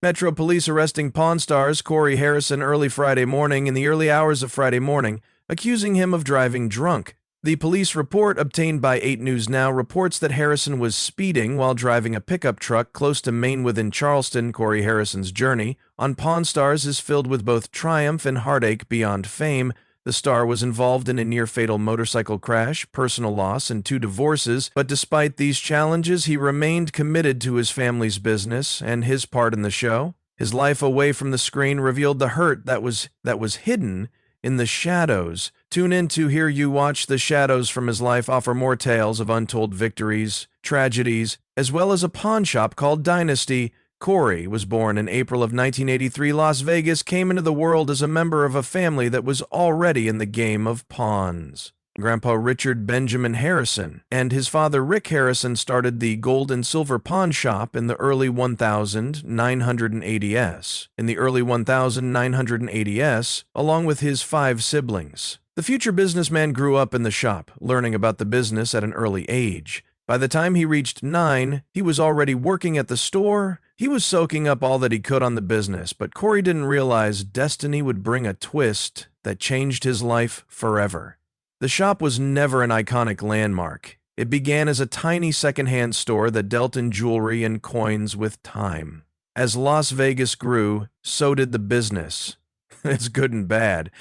Metro Police arresting Pawn Stars Corey Harrison early Friday morning in the early hours of Friday morning, accusing him of driving drunk. The police report obtained by 8 News Now reports that Harrison was speeding while driving a pickup truck close to Maine within Charleston. Corey Harrison's journey on Pawn Stars is filled with both triumph and heartache beyond fame. The star was involved in a near-fatal motorcycle crash, personal loss, and 2 divorces, but despite these challenges, he remained committed to his family's business and his part in the show. His life away from the screen revealed the hurt that was hidden in the shadows. Tune in to hear you watch the shadows from his life offer more tales of untold victories, tragedies, as well as a pawn shop called Dynasty. Corey was born in April of 1983. Las Vegas came into the world as a member of a family that was already in the game of pawns. Grandpa Richard Benjamin Harrison and his father Rick Harrison started the Gold and Silver Pawn Shop in the early 1980s, along with his 5 siblings. The future businessman grew up in the shop, learning about the business at an early age. By the time he reached 9, he was already working at the store. He was soaking up all that he could on the business, but Corey didn't realize destiny would bring a twist that changed his life forever. The shop was never an iconic landmark. It began as a tiny secondhand store that dealt in jewelry and coins with time. As Las Vegas grew, so did the business. It's good and bad.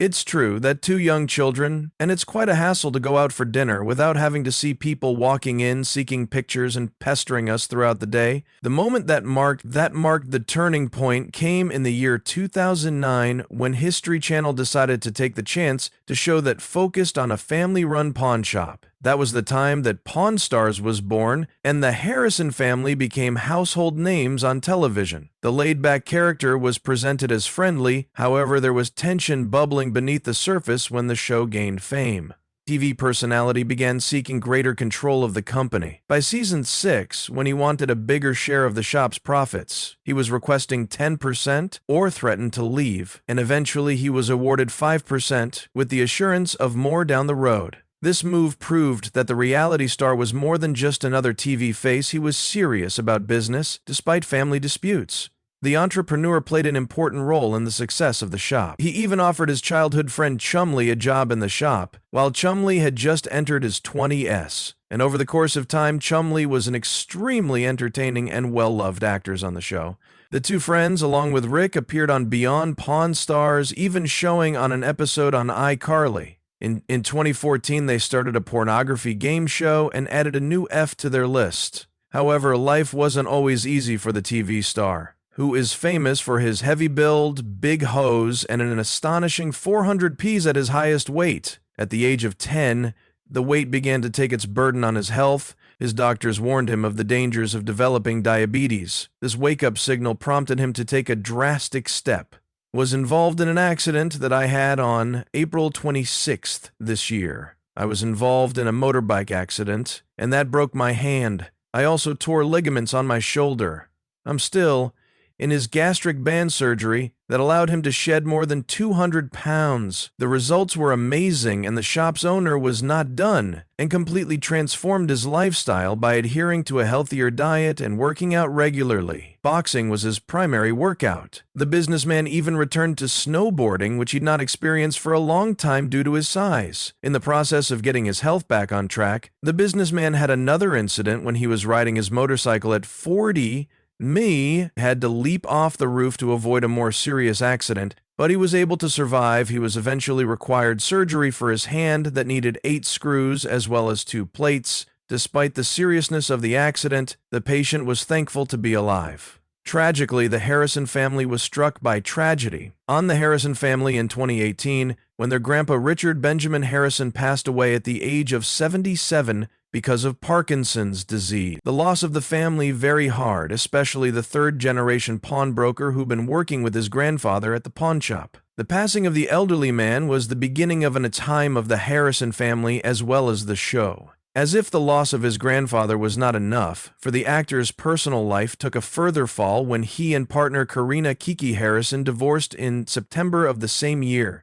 It's true that 2 young children, and it's quite a hassle to go out for dinner without having to see people walking in, seeking pictures, and pestering us throughout the day. The moment that marked the turning point came in the year 2009 when History Channel decided to take the chance to show that focused on a family-run pawn shop. That was the time that Pawn Stars was born, and the Harrison family became household names on television. The laid-back character was presented as friendly, however, there was tension bubbling beneath the surface when the show gained fame. TV personality began seeking greater control of the company. By season 6, when he wanted a bigger share of the shop's profits, he was requesting 10% or threatened to leave, and eventually he was awarded 5% with the assurance of more down the road. This move proved that the reality star was more than just another TV face. He was serious about business, despite family disputes. The entrepreneur played an important role in the success of the shop. He even offered his childhood friend Chumlee a job in the shop, while Chumlee had just entered his 20s. And over the course of time, Chumlee was an extremely entertaining and well-loved actor on the show. The 2 friends, along with Rick, appeared on Beyond Pawn Stars, even showing on an episode on iCarly. In 2014, they started a pornography game show and added a new F to their list. However, life wasn't always easy for the TV star, who is famous for his heavy build, big hose, and an astonishing 400 Ps at his highest weight. At the age of 10, the weight began to take its burden on his health. His doctors warned him of the dangers of developing diabetes. This wake-up signal prompted him to take a drastic step. Was involved in an accident that I had on April 26th this year. I was involved in a motorbike accident, and that broke my hand. I also tore ligaments on my shoulder. I'm still in his gastric band surgery that allowed him to shed more than 200 pounds. The results were amazing, and the shop's owner was not done and completely transformed his lifestyle by adhering to a healthier diet and working out regularly. Boxing was his primary workout. The businessman even returned to snowboarding, which he'd not experienced for a long time due to his size. In the process of getting his health back on track, the businessman had another incident when he was riding his motorcycle at 40. Me had to leap off the roof to avoid a more serious accident, but he was able to survive. He was eventually required surgery for his hand that needed 8 screws as well as 2 plates. Despite the seriousness of the accident, the patient was thankful to be alive. Tragically, the Harrison family was struck by tragedy. On the Harrison family in 2018, when their grandpa Richard Benjamin Harrison passed away at the age of 77 because of Parkinson's disease. The loss of the family very hard, especially the 3rd-generation pawnbroker who'd been working with his grandfather at the pawn shop. The passing of the elderly man was the beginning of a time of the Harrison family as well as the show. As if the loss of his grandfather was not enough, for the actor's personal life took a further fall when he and partner Karina Kiki Harrison divorced in September of the same year.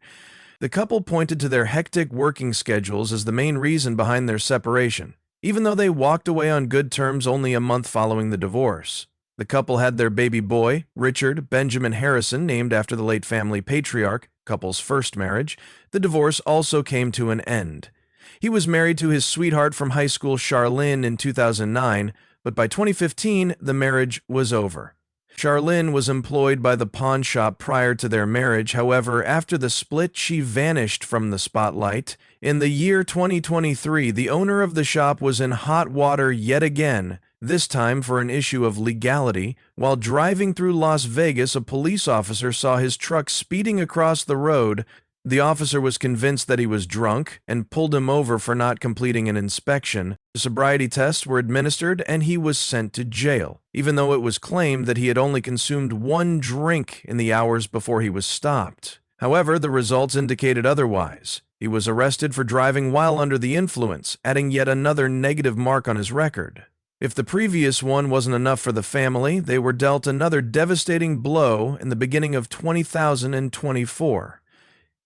The couple pointed to their hectic working schedules as the main reason behind their separation, even though they walked away on good terms only a month following the divorce. The couple had their baby boy, Richard Benjamin Harrison, named after the late family patriarch, couple's first marriage. The divorce also came to an end. He was married to his sweetheart from high school, Charlene, in 2009, but by 2015, the marriage was over. Charlene was employed by the pawn shop prior to their marriage. However, after the split, she vanished from the spotlight. In the year 2023, the owner of the shop was in hot water yet again, this time for an issue of legality. While driving through Las Vegas, a police officer saw his truck speeding across the road. The officer was convinced that he was drunk and pulled him over for not completing an inspection. Sobriety tests were administered and he was sent to jail, even though it was claimed that he had only consumed one drink in the hours before he was stopped. However, the results indicated otherwise. He was arrested for driving while under the influence, adding yet another negative mark on his record. If the previous one wasn't enough for the family, they were dealt another devastating blow in the beginning of 2024.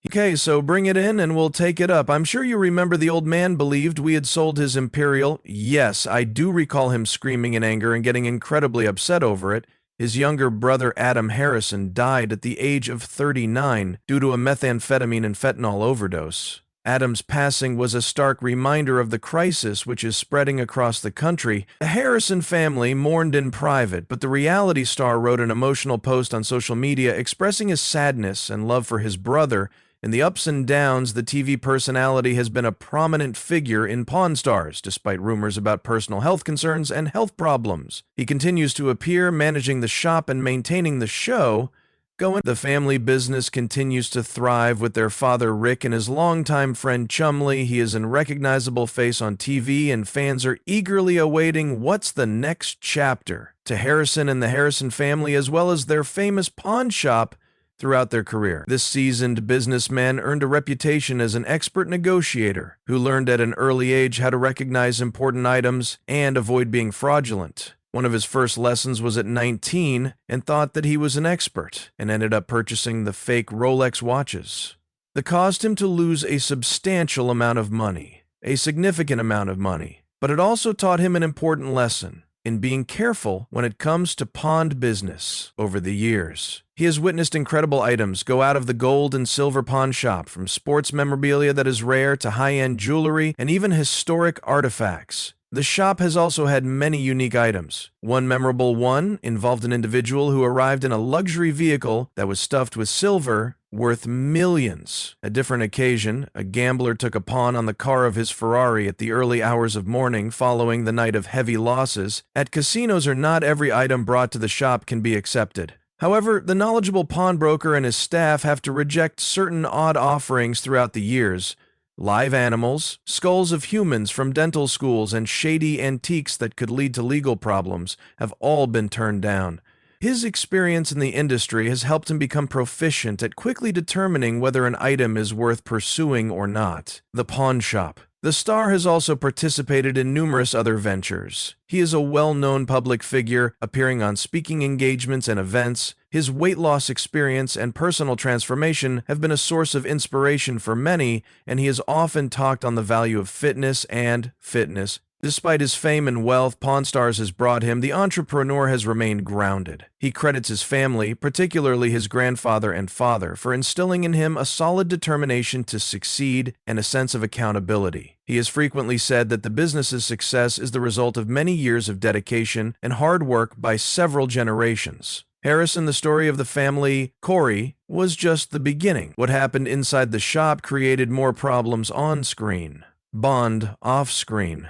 Okay, so bring it in and we'll take it up. I'm sure you remember the old man believed we had sold his Imperial. Yes, I do recall him screaming in anger and getting incredibly upset over it. His younger brother Adam Harrison died at the age of 39 due to a methamphetamine and fentanyl overdose. Adam's passing was a stark reminder of the crisis which is spreading across the country. The Harrison family mourned in private, but the reality star wrote an emotional post on social media expressing his sadness and love for his brother. In the ups and downs, the TV personality has been a prominent figure in Pawn Stars, despite rumors about personal health concerns and health problems. He continues to appear, managing the shop and maintaining the show going. The family business continues to thrive with their father Rick and his longtime friend Chumley. He is a recognizable face on TV, and fans are eagerly awaiting what's the next chapter to Harrison and the Harrison family, as well as their famous pawn shop throughout their career. This seasoned businessman earned a reputation as an expert negotiator who learned at an early age how to recognize important items and avoid being fraudulent. One of his first lessons was at 19 and thought that he was an expert and ended up purchasing the fake Rolex watches. That caused him to lose a substantial amount of money, a significant amount of money, but it also taught him an important lesson in being careful when it comes to pawned business over the years. He has witnessed incredible items go out of the gold and silver pawn shop, from sports memorabilia that is rare to high-end jewelry and even historic artifacts. The shop has also had many unique items. One memorable one involved an individual who arrived in a luxury vehicle that was stuffed with silver worth millions. A different occasion, a gambler took a pawn on the car of his Ferrari at the early hours of morning following the night of heavy losses. At casinos, not every item brought to the shop can be accepted. However, the knowledgeable pawnbroker and his staff have to reject certain odd offerings throughout the years. Live animals, skulls of humans from dental schools, and shady antiques that could lead to legal problems have all been turned down. His experience in the industry has helped him become proficient at quickly determining whether an item is worth pursuing or not. The pawn shop. The star has also participated in numerous other ventures. He is a well-known public figure, appearing on speaking engagements and events. His weight loss experience and personal transformation have been a source of inspiration for many, and he has often talked on the value of fitness and fitness. Despite his fame and wealth Pawn Stars has brought him, the entrepreneur has remained grounded. He credits his family, particularly his grandfather and father, for instilling in him a solid determination to succeed and a sense of accountability. He has frequently said that the business's success is the result of many years of dedication and hard work by several generations. Harrison, the story of the family, Corey, was just the beginning. What happened inside the shop created more problems on screen. Bond off screen.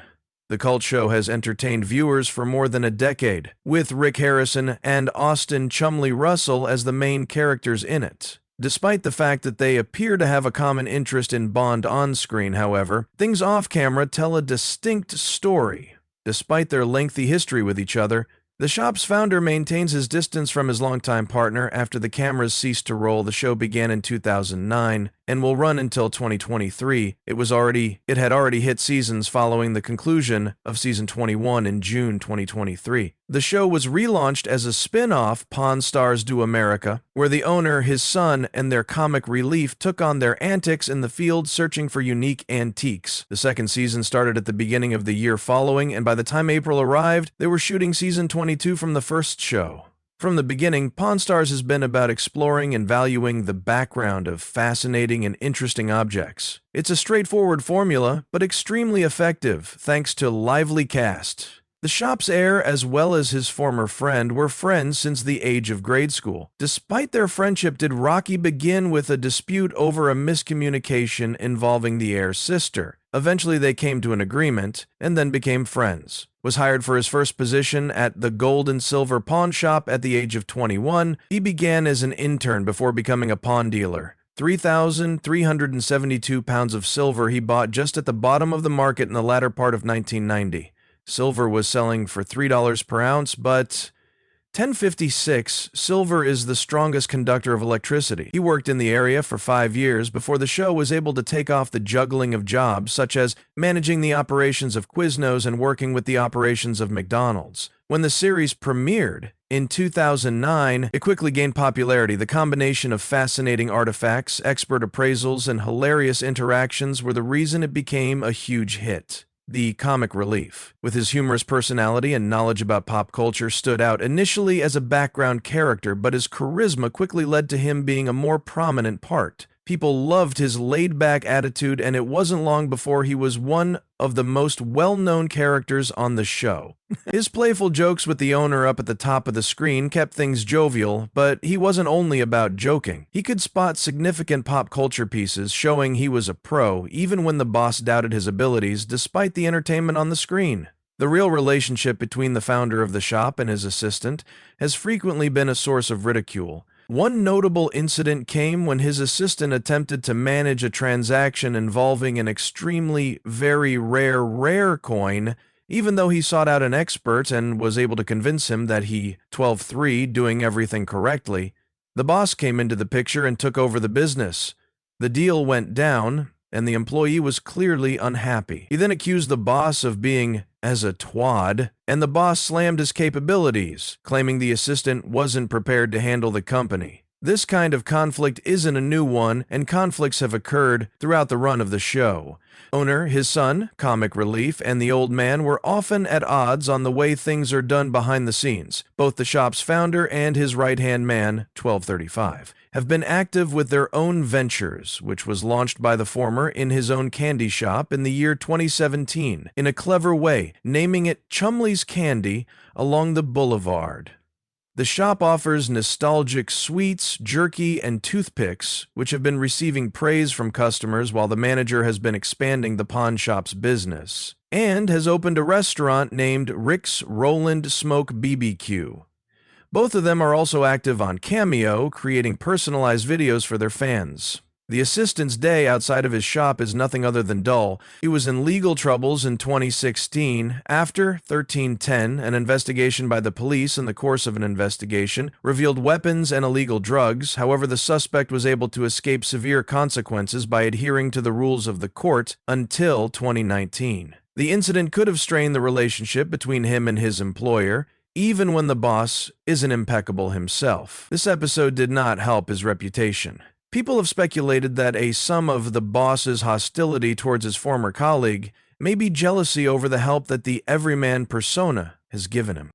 The cult show has entertained viewers for more than a decade, with Rick Harrison and Austin Chumley Russell as the main characters in it. Despite the fact that they appear to have a common interest in Bond on screen, however, things off-camera tell a distinct story. Despite their lengthy history with each other, the shop's founder maintains his distance from his longtime partner after the cameras ceased to roll. The show began in 2009, and will run until 2023. It had already hit seasons following the conclusion of season 21 in June 2023. The show was relaunched as a spin-off, Pawn Stars Do America, where the owner, his son, and their comic relief took on their antics in the field searching for unique antiques. The second season started at the beginning of the year following, and by the time April arrived, they were shooting season 22 from the first show. From the beginning, Pawn Stars has been about exploring and valuing the background of fascinating and interesting objects. It's a straightforward formula, but extremely effective, thanks to lively cast. The shop's heir, as well as his former friend, were friends since the age of grade school. Despite their friendship, did Rocky begin with a dispute over a miscommunication involving the heir's sister. Eventually, they came to an agreement, and then became friends. Was hired for his first position at the Gold and Silver Pawn Shop at the age of 21. He began as an intern before becoming a pawn dealer. 3,372 pounds of silver he bought just at the bottom of the market in the latter part of 1990. Silver was selling for $3 per ounce, but 1056, silver is the strongest conductor of electricity. He worked in the area for 5 years before the show was able to take off the juggling of jobs, such as managing the operations of Quiznos and working with the operations of McDonald's. When the series premiered in 2009, it quickly gained popularity. The combination of fascinating artifacts, expert appraisals, and hilarious interactions were the reason it became a huge hit. The comic relief, with his humorous personality and knowledge about pop culture, stood out initially as a background character, but his charisma quickly led to him being a more prominent part. People loved his laid-back attitude, and it wasn't long before he was one of the most well-known characters on the show. His playful jokes with the owner up at the top of the screen kept things jovial, but he wasn't only about joking. He could spot significant pop culture pieces, showing he was a pro, even when the boss doubted his abilities, despite the entertainment on the screen. The real relationship between the founder of the shop and his assistant has frequently been a source of ridicule. One notable incident came when his assistant attempted to manage a transaction involving an extremely very rare coin, even though he sought out an expert and was able to convince him that he 12-3 doing everything correctly. The boss came into the picture and took over the business. The deal went down, and the employee was clearly unhappy. He then accused the boss of being as a twad, and the boss slammed his capabilities, claiming the assistant wasn't prepared to handle the company. This kind of conflict isn't a new one, and conflicts have occurred throughout the run of the show. Owner, his son, comic relief, and the old man were often at odds on the way things are done behind the scenes. Both the shop's founder and his right-hand man, 1235, have been active with their own ventures, which was launched by the former in his own candy shop in the year 2017, in a clever way, naming it Chumley's Candy along the boulevard. The shop offers nostalgic sweets, jerky, and toothpicks, which have been receiving praise from customers while the manager has been expanding the pawn shop's business, and has opened a restaurant named Rick's Roland Smoke BBQ. Both of them are also active on Cameo, creating personalized videos for their fans. The assistant's day outside of his shop is nothing other than dull. He was in legal troubles in 2016. After 1310, an investigation by the police in the course of an investigation revealed weapons and illegal drugs. However, the suspect was able to escape severe consequences by adhering to the rules of the court until 2019. The incident could have strained the relationship between him and his employer, even when the boss isn't impeccable himself. This episode did not help his reputation. People have speculated that some of the boss's hostility towards his former colleague may be jealousy over the help that the everyman persona has given him.